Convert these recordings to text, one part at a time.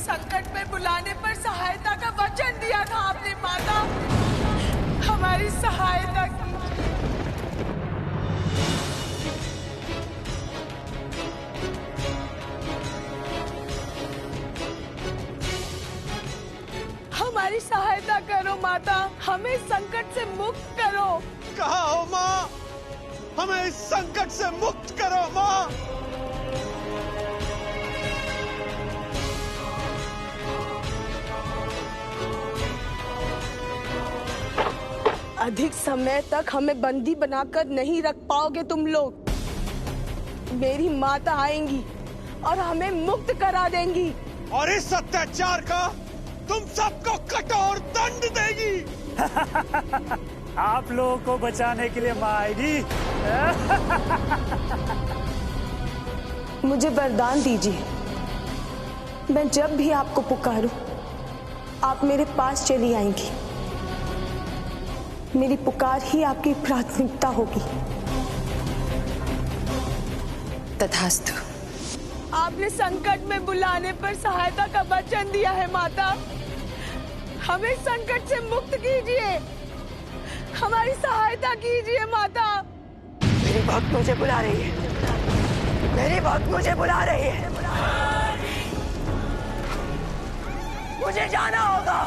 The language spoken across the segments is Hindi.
संकट में बुलाने पर सहायता का वचन दिया था आपने माता, हमारी सहायता की। हमारी सहायता करो माता, हमें संकट से मुक्त करो। कहा हो माँ, हमें इस संकट से मुक्त करो माँ। अधिक समय तक हमें बंदी बनाकर नहीं रख पाओगे तुम लोग। मेरी माता आएंगी और हमें मुक्त करा देंगी और इस अत्याचार का तुम सबको कठोर दंड देगी। आप लोगों को बचाने के लिए माँ आएगी। मुझे वरदान दीजिए, मैं जब भी आपको पुकारूं, आप मेरे पास चली आएंगी। मेरी पुकार ही आपकी प्राथमिकता होगी। तथास्तु। आपने संकट में बुलाने पर सहायता का वचन दिया है माता, हमें संकट से मुक्त कीजिए, हमारी सहायता कीजिए माता। मेरी भक्त मुझे बुला रही है, मेरी भक्त मुझे बुला रही है। मुझे जाना होगा,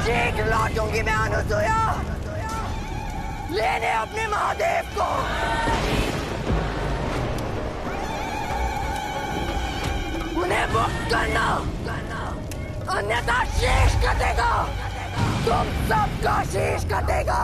शीघ्र लौटूंगी मैं अनुसुया, लेने अपने महादेव को। उन्हें मुक्त करना, अन्यथा शेष कटेगा, तुम सबका शेष कटेगा।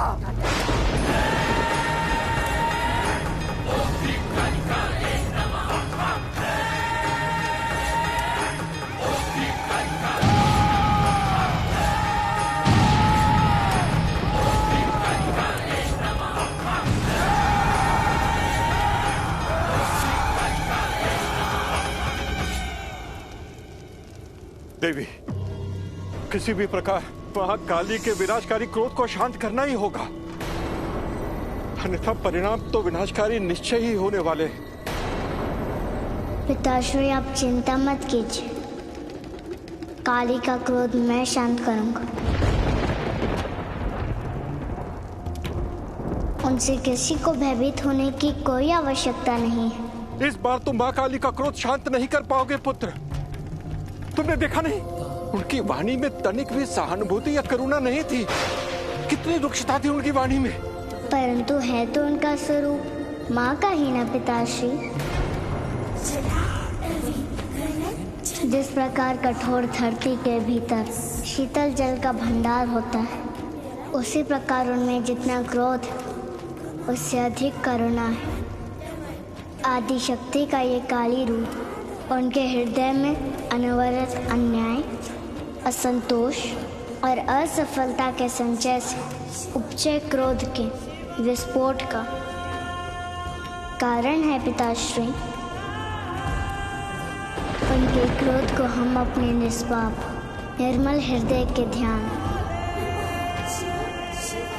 देवी, किसी भी प्रकार महाकाली के विनाशकारी क्रोध को शांत करना ही होगा, अन्यथा परिणाम तो विनाशकारी निश्चय ही होने वाले। पिताश्री, आप चिंता मत कीजिए, काली का क्रोध मैं शांत करूंगा। उनसे किसी को भयभीत होने की कोई आवश्यकता नहीं है। इस बार तुम माँ काली का क्रोध शांत नहीं कर पाओगे पुत्र। तुमने देखा नहीं, उनकी वाणी में तनिक भी सहानुभूति या करुणा नहीं थी। कितनी रुक्षता थी उनकी वाणी में। परंतु है तो उनका स्वरूप माँ का ही ना पिताश्री। जिस प्रकार कठोर धरती के भीतर शीतल जल का भंडार होता है, उसी प्रकार उनमें जितना क्रोध उससे अधिक करुणा है। आदि शक्ति का ये काली रूप उनके हृदय में अनवरत अन्याय, असंतोष और असफलता के संचय से उपजे क्रोध के विस्फोट का कारण है पिताश्री। उनके क्रोध को हम अपने निष्पाप निर्मल हृदय के ध्यान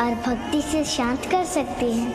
और भक्ति से शांत कर सकते हैं।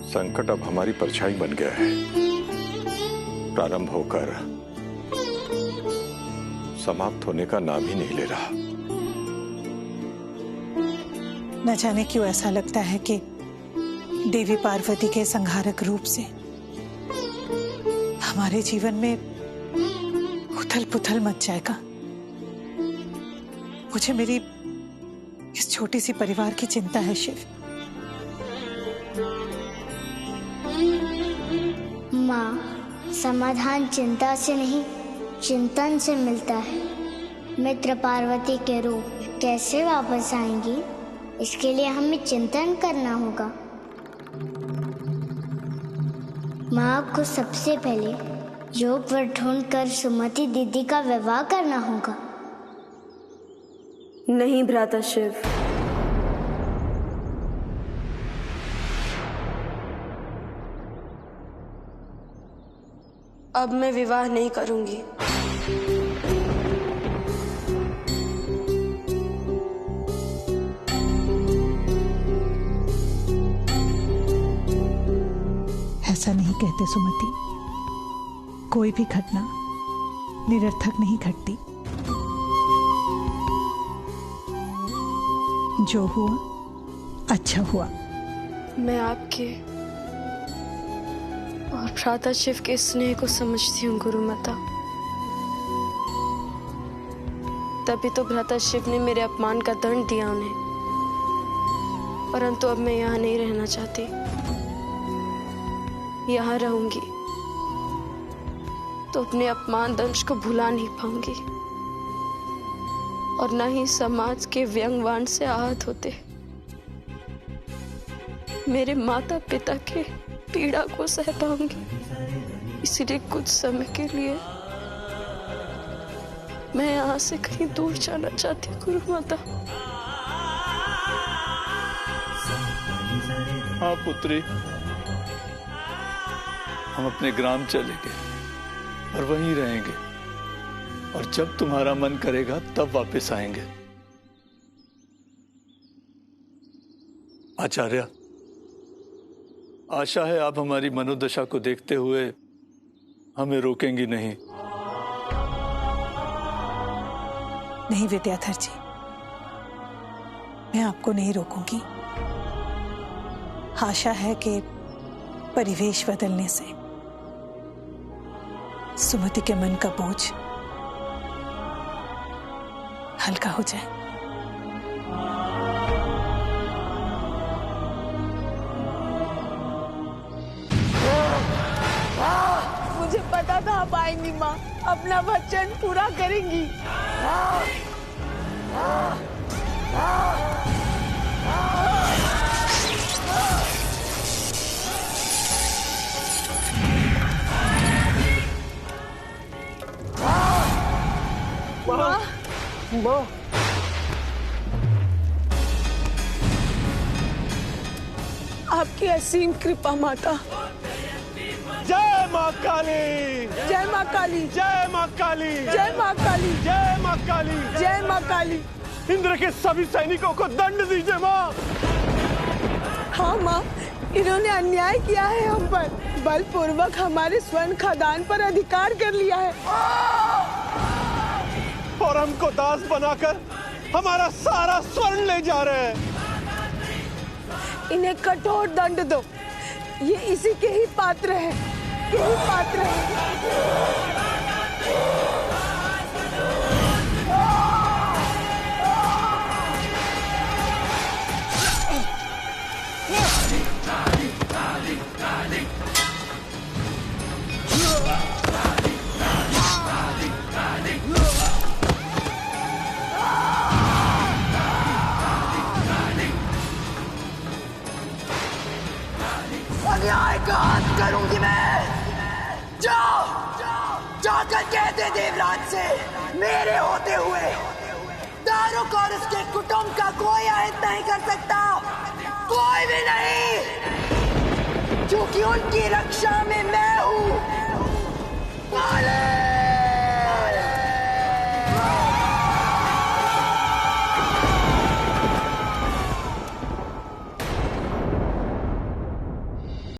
संकट अब हमारी परछाई बन गया है, प्रारंभ होकर समाप्त होने का नाम ही नहीं ले रहा। न जाने क्यों ऐसा लगता है कि देवी पार्वती के संहारक रूप से हमारे जीवन में उथल पुथल मच जाएगा। मुझे मेरी इस छोटी सी परिवार की चिंता है शिव। माँ, समाधान चिंता से नहीं, चिंतन से मिलता है। मित्र पार्वती के रूप कैसे वापस आएंगी, इसके लिए हमें चिंतन करना होगा। माँ को सबसे पहले योग वर ढूंढकर सुमति दीदी का विवाह करना होगा। नहीं भ्राता शिव, अब मैं विवाह नहीं करूंगी। ऐसा नहीं कहते सुमति, कोई भी घटना निरर्थक नहीं घटती। जो हुआ अच्छा हुआ। मैं आपके और भ्राता शिव के स्नेह को समझती हूँ गुरु माता। तभी तो भ्राता शिव ने मेरे अपमान का दंड दिया उन्हें, परंतु अब मैं यहाँ नहीं रहना चाहती। यहाँ रहूंगी तो अपने अपमान दंश को भुला नहीं पाऊंगी और न ही समाज के व्यंग्यवाण से आहत होते मेरे माता पिता के पीड़ा को सह पाऊंगी। इसलिए कुछ समय के लिए मैं यहाँ से कहीं दूर जाना चाहती हूँ गुरु माता। हाँ पुत्री, हम अपने ग्राम चलेंगे और वहीं रहेंगे और जब तुम्हारा मन करेगा तब वापस आएंगे। आचार्य, आशा है आप हमारी मनोदशा को देखते हुए हमें रोकेंगी नहीं। नहीं विद्याधर जी, मैं आपको नहीं रोकूंगी। आशा है कि परिवेश बदलने से सुमति के मन का बोझ हल्का हो जाए। मुझे पता था आप आएंगी माँ, अपना वचन पूरा करेंगी। माँ, आपकी असीम कृपा माता। जय माँ काली, जय माँ काली, जय माँ काली, जय माँ काली, जय माँ काली, जय माँ काली। इंद्र के सभी सैनिकों को दंड दीजिए माँ। हाँ माँ, इन्होंने अन्याय किया है हम पर, बलपूर्वक हमारे स्वर्ण खदान पर अधिकार कर लिया है और हमको दास बनाकर हमारा सारा स्वर्ण ले जा रहे हैं। इन्हें कठोर दंड दो, ये इसी के ही पात्र है, यही पात्र है। अन्याय का अंत करूंगी मैं। जाओ जाकर कहते देवराज से, मेरे होते हुए दारुक और उसके कुटुंब का कोई अहित नहीं कर सकता, कोई भी नहीं, क्योंकि उनकी रक्षा में मैं हूँ।